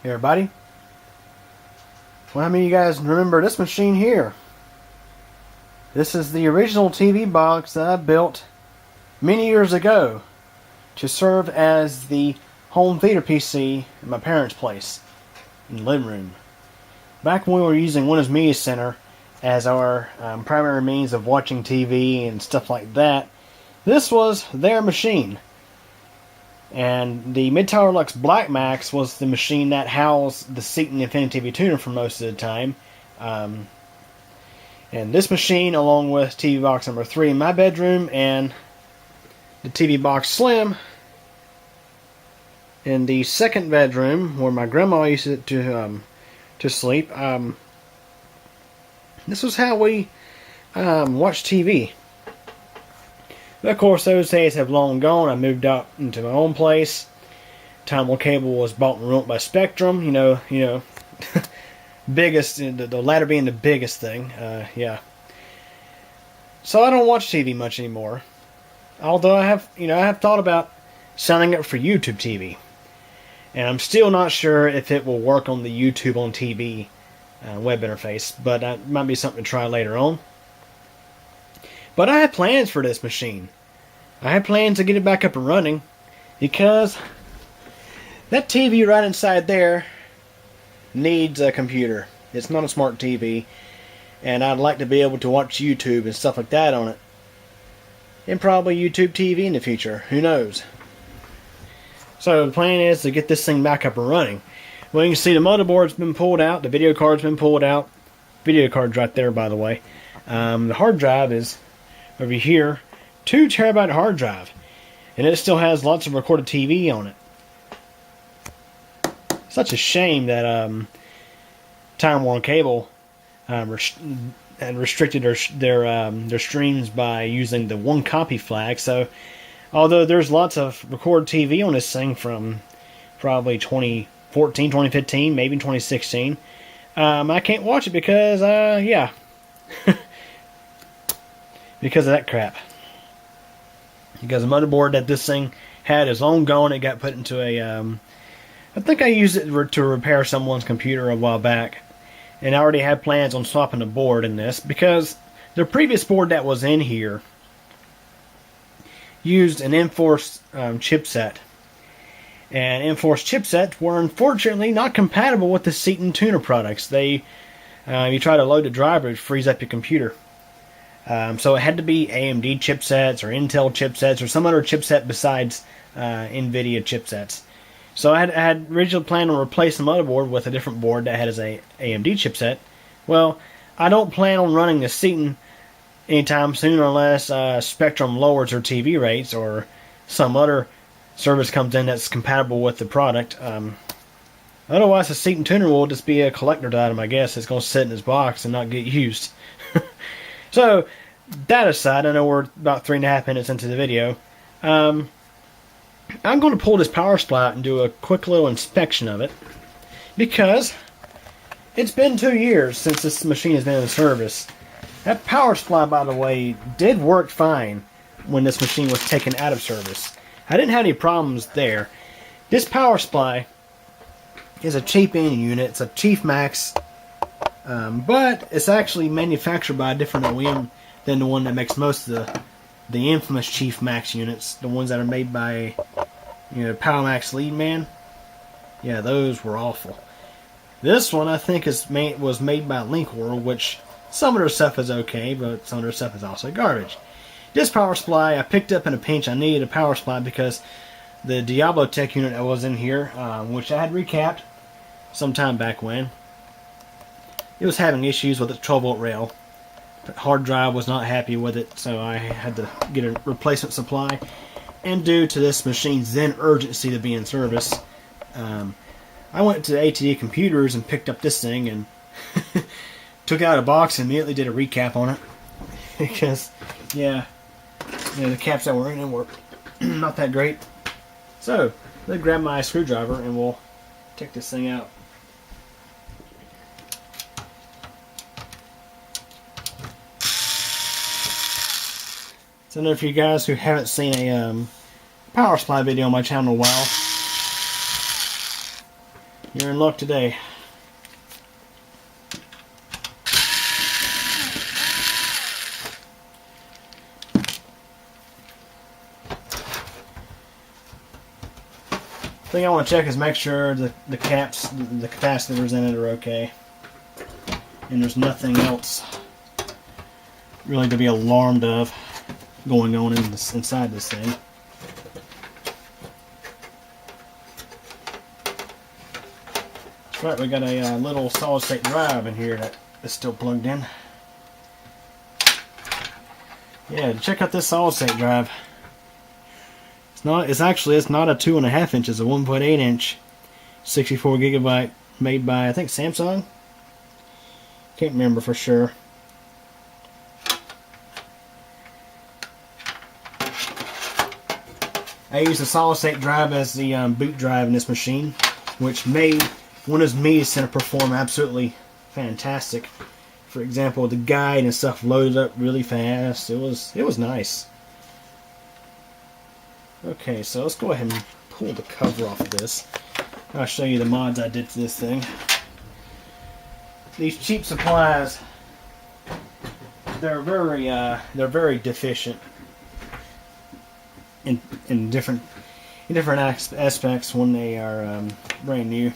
Hey everybody. Well, how many of you guys remember this machine here? This is the original TV box that I built many years ago to serve as the home theater PC in my parents' place in the living room. Back when we were using Windows Media Center as our primary means of watching TV and stuff like that, this was their machine. And the Mid-Tower Lux Black Max was the machine that housed the Seaton Infinity TV tuner for most of the time. And this machine, along with TV box number 3 in my bedroom and the TV box Slim in the second bedroom where my grandma used to sleep. This was how we watched TV. But of course, those days have long gone. I moved up into my own place. Time Warner Cable was bought and ruined by Spectrum. You know, biggest, the latter being the biggest thing. Yeah. So I don't watch TV much anymore. Although I have thought about signing up for YouTube TV, and I'm still not sure if it will work on the YouTube on TV web interface. But that might be something to try later on. But I had plans for this machine. I had plans to get it back up and running because that TV right inside there needs a computer. It's not a smart TV, and I'd like to be able to watch YouTube and stuff like that on it. And probably YouTube TV in the future. Who knows? So the plan is to get this thing back up and running. Well, you can see the motherboard's been pulled out. The video card's been pulled out. Video card's right there, by the way. The hard drive is over here, 2 terabyte hard drive, and it still has lots of recorded TV on it. Such a shame that Time Warner Cable had restricted their streams by using the one copy flag. So, although there's lots of recorded TV on this thing from probably 2014, 2015, maybe 2016, I can't watch it because, yeah. Because of that crap. Because the motherboard that this thing had is long gone. It got put into a I think I used it to repair someone's computer a while back, and I already had plans on swapping the board in this because the previous board that was in here used an Enforce chipset, and Enforce chipsets were unfortunately not compatible with the Seaton tuner products. You try to load the driver, it frees up your computer. So it had to be AMD chipsets or Intel chipsets or some other chipset besides NVIDIA chipsets. So I had originally planned on replacing the motherboard with a different board that had an AMD chipset. Well, I don't plan on running the Seaton anytime soon unless Spectrum lowers their TV rates or some other service comes in that's compatible with the product. Otherwise, the Seaton tuner will just be a collector's item, I guess. It's going to sit in its box and not get used. So, that aside, I know we're about 3.5 minutes into the video. I'm going to pull this power supply out and do a quick little inspection of it, because it's been 2 years since this machine has been in service. That power supply, by the way, did work fine when this machine was taken out of service. I didn't have any problems there. This power supply is a cheap end unit. It's a Chief Max. But it's actually manufactured by a different OEM than the one that makes most of the infamous Chief Max units. The ones that are made by, Power Max Lead Man. Yeah, those were awful. This one, I think, was made by Link World, which some of their stuff is okay, but some of their stuff is also garbage. This power supply I picked up in a pinch. I needed a power supply because the Diablo Tech unit that was in here, which I had recapped some time back when, it was having issues with its 12-volt rail. The hard drive was not happy with it, so I had to get a replacement supply. And due to this machine's then urgency to be in service, I went to ATD Computers and picked up this thing and took out a box and immediately did a recap on it. Because, yeah, the caps that were in it were not that great. So, let's grab my screwdriver and we'll take this thing out. So, for you guys who haven't seen a power supply video on my channel in a while, You're in luck today. Thing I want to check is make sure the caps, the capacitors in it are okay, and there's nothing else really to be alarmed of going on inside this thing. That's right, we got a little solid state drive in here that is still plugged in. Yeah, check out this solid state drive. It's not a 2.5 inches, a 1.8 inch, 64 gigabyte, made by I think Samsung. Can't remember for sure. I use the solid state drive as the boot drive in this machine, which made Windows Media Center perform absolutely fantastic. For example, the guide and stuff loaded up really fast. It was nice. Okay, so let's go ahead and pull the cover off of this. I'll show you the mods I did to this thing. These cheap supplies, they're very deficient in different aspects when they are brand new.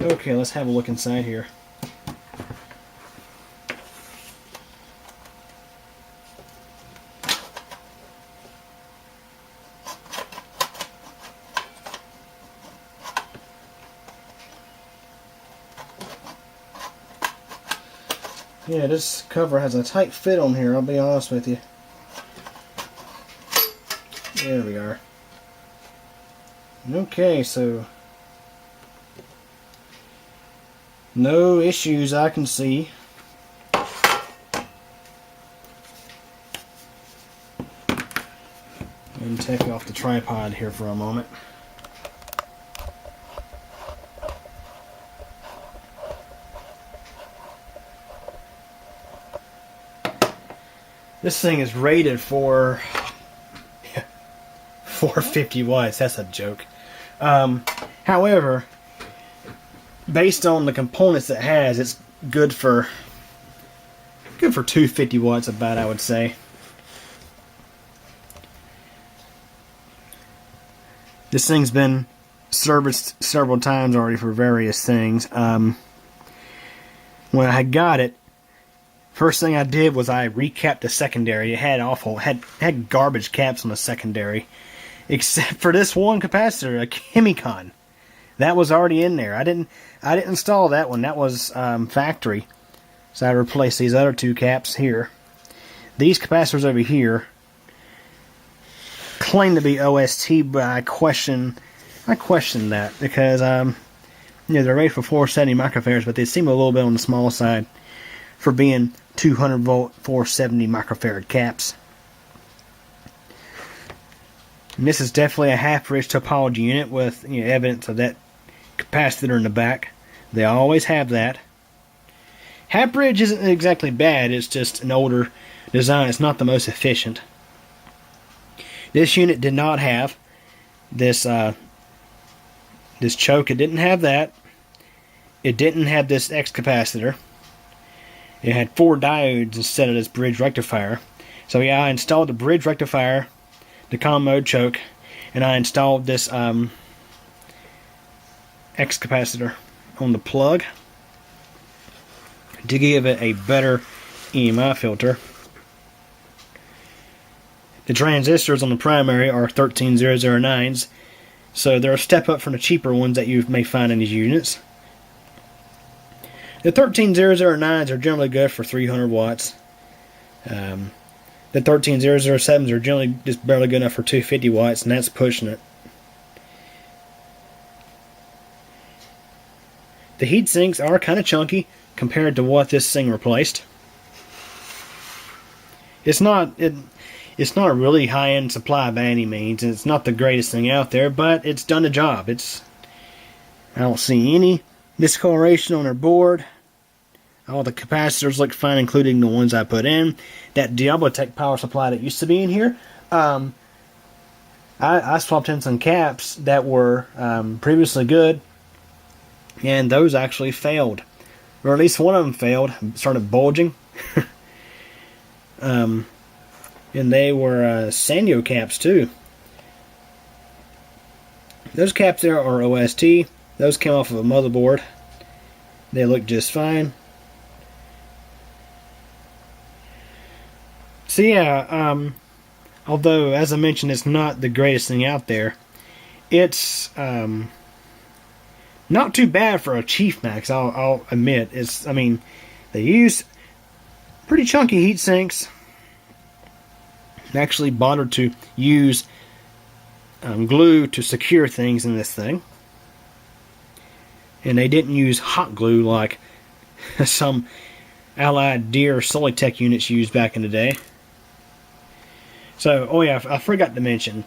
Okay, let's have a look inside here. Yeah, this cover has a tight fit on here, I'll be honest with you. There we are. Okay, so no issues I can see. And take off the tripod here for a moment. This thing is rated for 450 watts. That's a joke. However, based on the components it has, it's good for 250 watts about, I would say. This thing's been serviced several times already for various things. When I got it, first thing I did was I recapped the secondary. It had garbage caps on the secondary, except for this one capacitor, a Chemicon. That was already in there. I didn't install that one. That was factory. So I replaced these other two caps here. These capacitors over here claim to be OST, but I question that because they're rated for 470 microfarads, but they seem a little bit on the small side for being 200 volt 470 microfarad caps. And this is definitely a half-bridge topology unit with evidence of that capacitor in the back. They always have that. Half-bridge isn't exactly bad, it's just an older design. It's not the most efficient. This unit did not have this this choke. It didn't have that. It didn't have this X capacitor. It had 4 diodes instead of this bridge rectifier. So yeah, I installed the bridge rectifier, the common mode choke, and I installed this X capacitor on the plug to give it a better EMI filter. The transistors on the primary are 13009s, so they're a step up from the cheaper ones that you may find in these units. The 13009s are generally good for 300 watts. The 13007s are generally just barely good enough for 250 watts, and that's pushing it. The heat sinks are kind of chunky compared to what this thing replaced. It's not it's not a really high-end supply by any means, and it's not the greatest thing out there, but it's done the job. I don't see any discoloration on our board. All the capacitors look fine, including the ones I put in. That Diablo-Tech power supply that used to be in here, I swapped in some caps that were previously good, and those actually failed. Or at least one of them failed, started bulging. And they were Sanyo caps too. Those caps there are OST. Those came off of a motherboard. They look just fine. So yeah, although as I mentioned, it's not the greatest thing out there. It's not too bad for a Chief Max. I'll admit. I mean, they use pretty chunky heat sinks. Actually bothered to use glue to secure things in this thing. And they didn't use hot glue like some Allied Deer Solitech units used back in the day. So, oh yeah, I forgot to mention.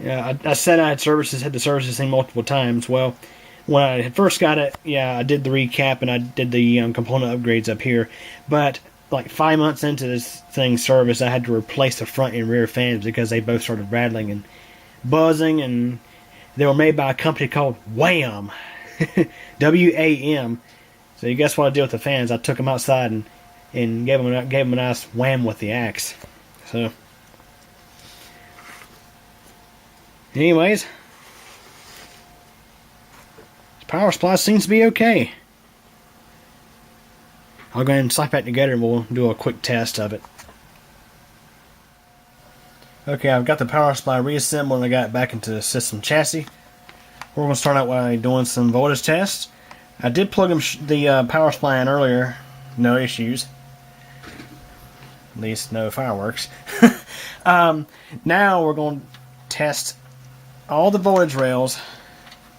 I said I had the services thing multiple times. Well, when I first got it, yeah, I did the recap and I did the component upgrades up here. But like 5 months into this thing's service, I had to replace the front and rear fans because they both started rattling and buzzing, and they were made by a company called Wham. W-A-M. So you guess what I did with the fans? I took them outside and gave them a nice wham with the axe. So, anyways, this power supply seems to be okay. I'll go ahead and slap that together and we'll do a quick test of it. Okay, I've got the power supply reassembled and I got it back into the system chassis. We're going to start out by doing some voltage tests. I did plug the power supply in earlier. No issues. At least no fireworks. Now we're going to test all the voltage rails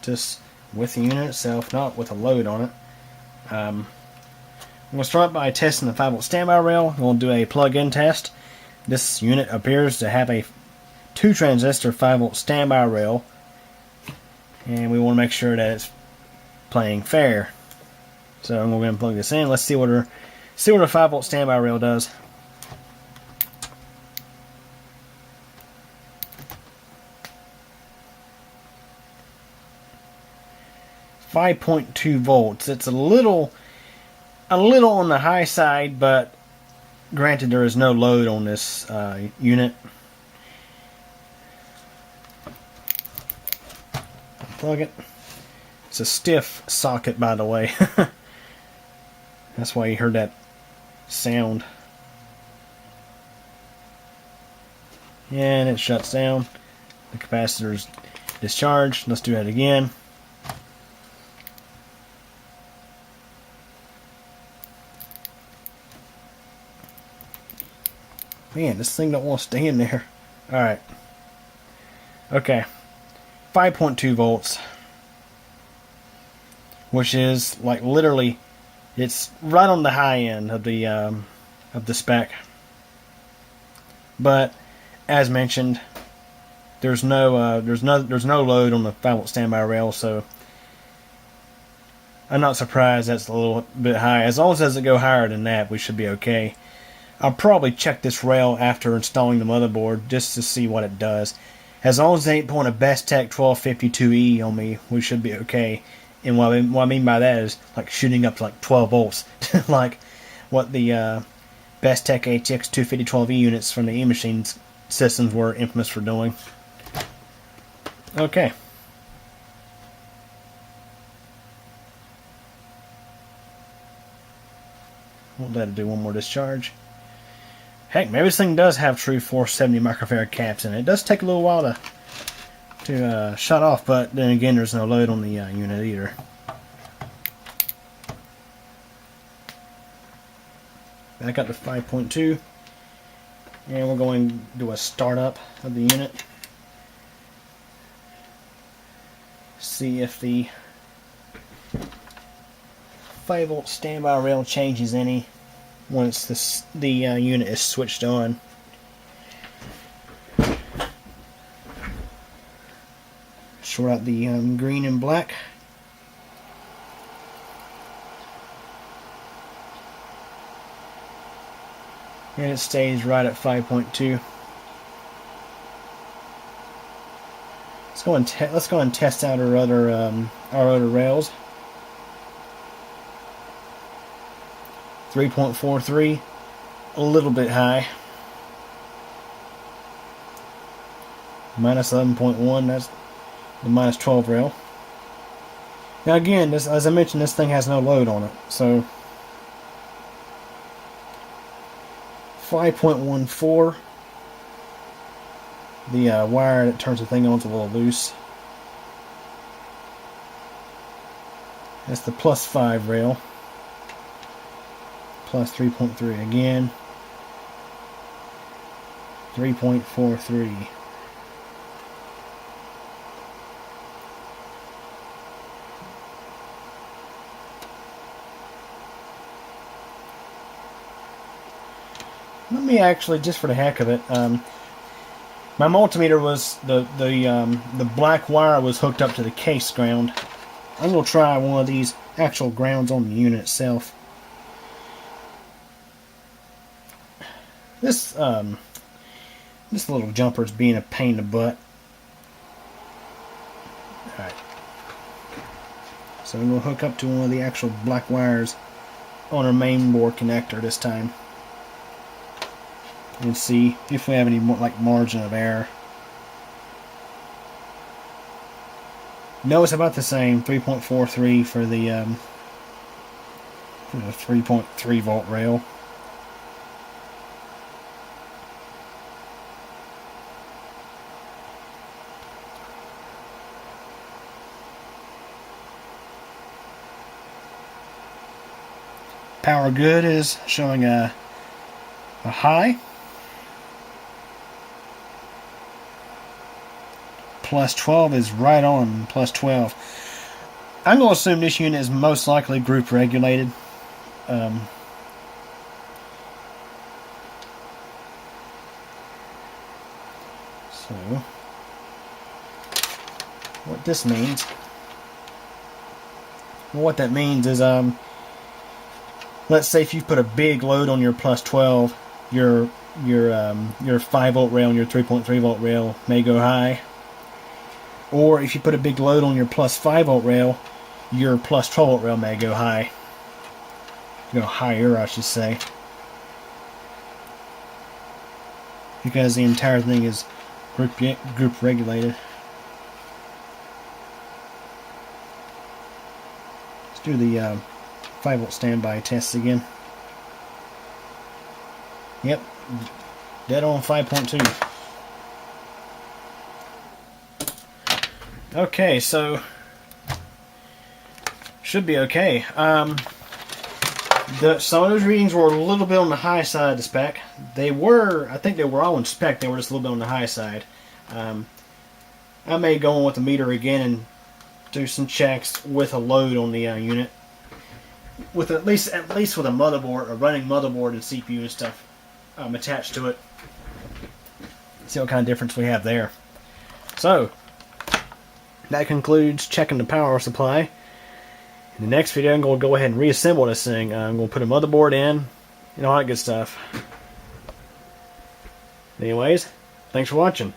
just with the unit itself, not with a load on it. I'm going to start by testing the 5V standby rail. We'll do a plug-in test. This unit appears to have a 2-transistor 5V standby rail, and we want to make sure that it's playing fair. So I'm going to plug this in. Let's see what a 5V standby rail does. .2 It's a little on the high side, but granted there is no load on this unit. Plug it. It's a stiff socket, by the way. That's why you heard that sound. And it shuts down. The capacitor's discharged. Let's do that again. Man, this thing don't want to stay in there. Alright. Okay. 5.2 volts. Which is like literally, it's right on the high end of the spec. But as mentioned, there's no load on the 5V standby rail, so I'm not surprised that's a little bit high. As long as it doesn't go higher than that, we should be okay. I'll probably check this rail after installing the motherboard just to see what it does. As long as they ain't pulling a Bestech 1252E on me, we should be okay. And what I mean by that is like shooting up to like 12 volts, like what the Bestech ATX 25012E units from the E-Machines systems were infamous for doing. Okay. We'll let it do one more discharge. Heck, maybe this thing does have true 470 microfarad caps in it. It does take a little while to shut off, but then again, there's no load on the unit either. Back up to 5.2, and we're going to do a startup of the unit. See if the 5V standby rail changes any. once the unit is switched on. Sort out the green and black. And it stays right at 5.2. Let's go and test out our other rails. 3.43, a little bit high. Minus 11.1. That's the minus 12 rail. Now again, as I mentioned, this thing has no load on it, so 5.14. The wire that turns the thing on is a little loose. That's the plus 5 rail. Plus 3.3 again. 3.43. Let me actually, just for the heck of it, my multimeter was the black wire was hooked up to the case ground. I'm gonna try one of these actual grounds on the unit itself. This little jumper's being a pain in the butt. Alright. So I'm gonna hook up to one of the actual black wires on our main board connector this time. And see if we have any more, like, margin of error. No, it's about the same. 3.43 for the 3.3 volt rail. Power good is showing a high. Plus 12 is right on plus 12. I'm going to assume this unit is most likely group regulated. So what this means, well, what that means is, let's say if you put a big load on your plus 12, your 5 volt rail and your 3.3 volt rail may go high. Or if you put a big load on your plus 5 volt rail, your plus 12 volt rail may go high. Go higher, I should say. Because the entire thing is group regulated. Let's do the 5 volt standby tests again. Yep, dead on 5.2. Okay, so should be okay. Some of those readings were a little bit on the high side of the spec. They were, I think they were all in spec. They were just a little bit on the high side. I may go on with the meter again and do some checks with a load on the unit, with at least with a motherboard, a running motherboard and CPU and stuff attached to it. See what kind of difference we have there. So that concludes checking the power supply. In the next video, I'm going to go ahead and reassemble this thing. I'm going to put a motherboard in, and all that good stuff. Anyways, thanks for watching.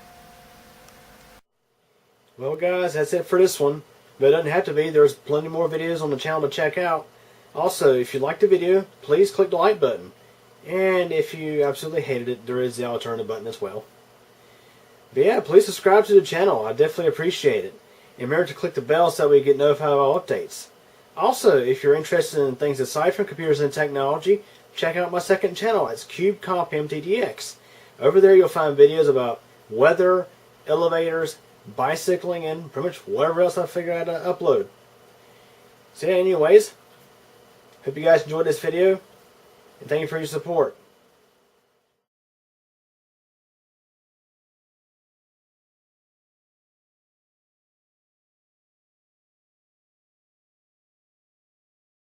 Well, guys, that's it for this one. But it doesn't have to be. There's plenty more videos on the channel to check out. Also, if you liked the video, please click the like button. And if you absolutely hated it, there is the alternative button as well. But yeah, please subscribe to the channel. I definitely appreciate it. And remember to click the bell so that we get notified of all updates. Also, if you're interested in things aside from computers and technology, check out my second channel. It's CubeComp MTDX. Over there you'll find videos about weather, elevators, bicycling, and pretty much whatever else I figure out to upload. So yeah, anyways, hope you guys enjoyed this video, and thank you for your support.